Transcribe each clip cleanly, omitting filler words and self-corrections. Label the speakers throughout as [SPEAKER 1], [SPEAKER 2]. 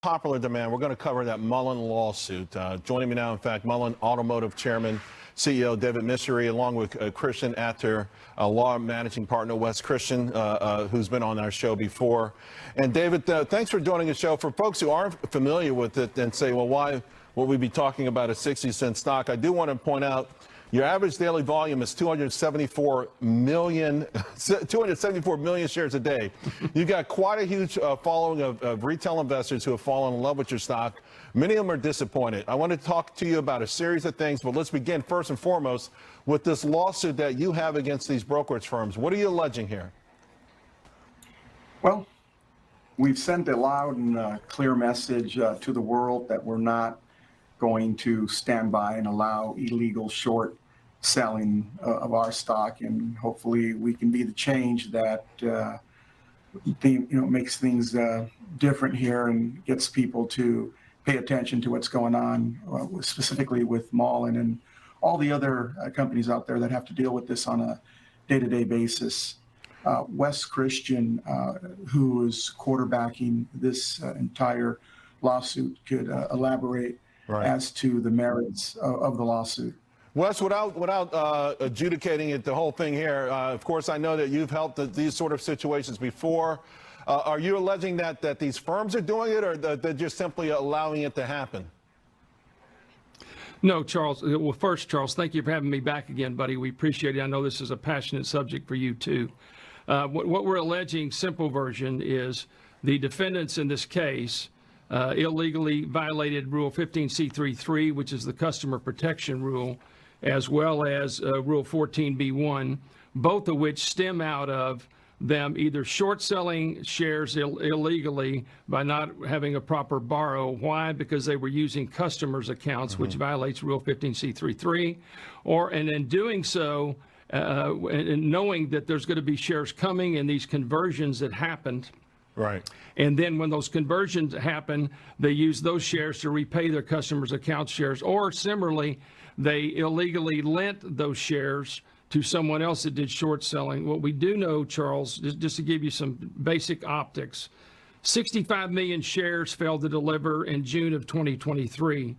[SPEAKER 1] popular demand, we're going to cover that Mullen lawsuit. Joining me now, in fact, Mullen Automotive Chairman, CEO David Misery, along with Christian Atter, law managing partner Wes Christian, who's been on our show before. And David, thanks for joining the show. For folks who aren't familiar with it and say, well, why would we be talking about a 60-cent stock? I do want to point out your average daily volume is 274 million shares a day. You've got quite a huge following of retail investors who have fallen in love with your stock. Many of them are disappointed. I want to talk to you about a series of things, but let's begin first and foremost with this lawsuit that you have against these brokerage firms. What are you alleging here?
[SPEAKER 2] Well, we've sent a loud and clear message to the world that we're not going to stand by and allow illegal short selling of our stock, and hopefully we can be the change that makes things different here and gets people to pay attention to what's going on, specifically with Mullen and all the other companies out there that have to deal with this on a day-to-day basis. Wes Christian, who is quarterbacking this entire lawsuit, could elaborate as to the merits of the lawsuit.
[SPEAKER 1] Wes, without adjudicating it, the whole thing here, of course, I know that you've helped these sort of situations before. Are you alleging that these firms are doing it, or that they're just simply allowing it to happen?
[SPEAKER 3] No, Charles. Well, first, Charles, thank you for having me back again, buddy. We appreciate it. I know this is a passionate subject for you, too. What we're alleging, simple version, is the defendants in this case illegally violated Rule 15C33, which is the customer protection rule, as well as Rule 14B1, both of which stem out of them either short selling shares illegally by not having a proper borrow. Why? Because they were using customers' accounts, which violates Rule 15C33, and in doing so, and knowing that there's going to be shares coming in these conversions that happened.
[SPEAKER 1] Right.
[SPEAKER 3] And then when those conversions happen, they use those shares to repay their customers' account shares, or similarly, they illegally lent those shares to someone else that did short selling. What we do know, Charles, just to give you some basic optics, 65 million shares failed to deliver in June of 2023.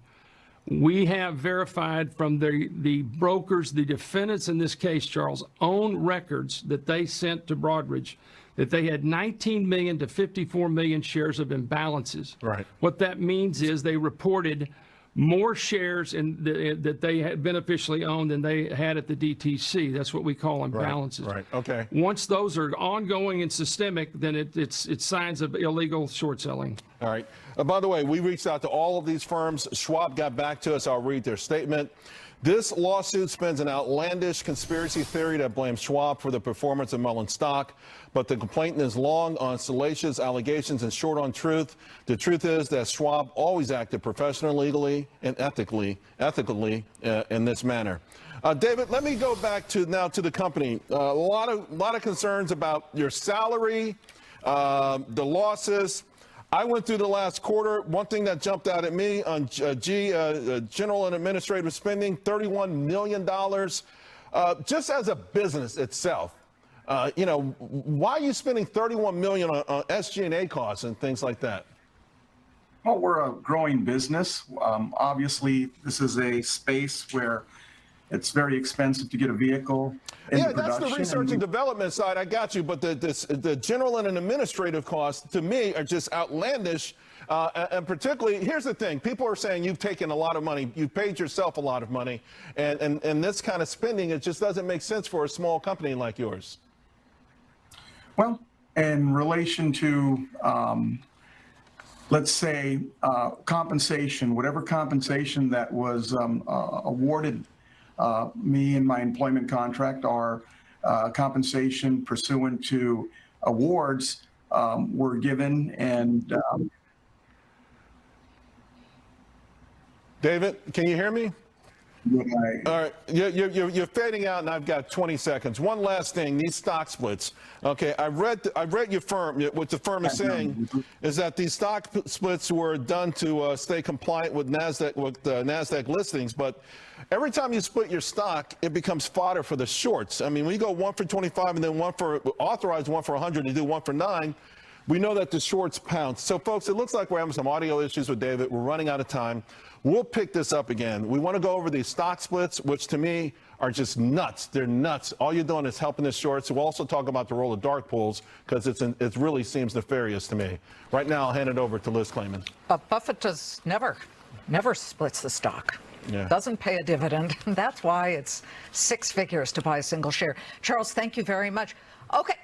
[SPEAKER 3] We have verified from the brokers, the defendants in this case, Charles, own records that they sent to Broadridge, that they had 19 million to 54 million shares of imbalances.
[SPEAKER 1] Right.
[SPEAKER 3] What that means is they reported more shares that they had beneficially owned than they had at the DTC. That's what we call imbalances.
[SPEAKER 1] Right. Okay.
[SPEAKER 3] Once those are ongoing and systemic, then it's signs of illegal short selling.
[SPEAKER 1] All right. By the way, we reached out to all of these firms. Schwab got back to us. I'll read their statement. This lawsuit spins an outlandish conspiracy theory that blames Schwab for the performance of Mullen stock, but the complaint is long on salacious allegations and short on truth. The truth is that Schwab always acted professionally, legally, and ethically in this manner. David, let me go back to the company. A lot of concerns about your salary, the losses. I went through the last quarter. One thing that jumped out at me on general and administrative spending, $31 million. Just as a business itself, why are you spending $31 million on SG&A costs and things like that?
[SPEAKER 2] Well, we're a growing business. Obviously, this is a space where it's very expensive to get a vehicle into production.
[SPEAKER 1] That's the research and development side. I got you. But the general and administrative costs, to me, are just outlandish. And particularly, here's the thing. People are saying you've taken a lot of money. You've paid yourself a lot of money. And this kind of spending, it just doesn't make sense for a small company like yours.
[SPEAKER 2] Well, in relation to, let's say, compensation, whatever compensation that was awarded me and my employment contract, our compensation pursuant to awards were given. And
[SPEAKER 1] David, can you hear me? All right, you're fading out, and I've got 20 seconds. One last thing: these stock splits. Okay, I read your firm. What the firm is saying is that these stock splits were done to stay compliant with NASDAQ listings. But every time you split your stock, it becomes fodder for the shorts. I mean, when you go 1 for 25 and then one for authorized, 1 for 100, you do 1 for 9. We know that the shorts pounce. So, folks, it looks like we're having some audio issues with David. We're running out of time. We'll pick this up again. We want to go over these stock splits, which to me are just nuts. They're nuts. All you're doing is helping the shorts. We'll also talk about the role of dark pools because it really seems nefarious to me. Right now, I'll hand it over to Liz Clayman.
[SPEAKER 4] Buffett does never splits the stock.
[SPEAKER 1] Yeah.
[SPEAKER 4] Doesn't pay a dividend. That's why it's 6 figures to buy a single share. Charles, thank you very much. Okay.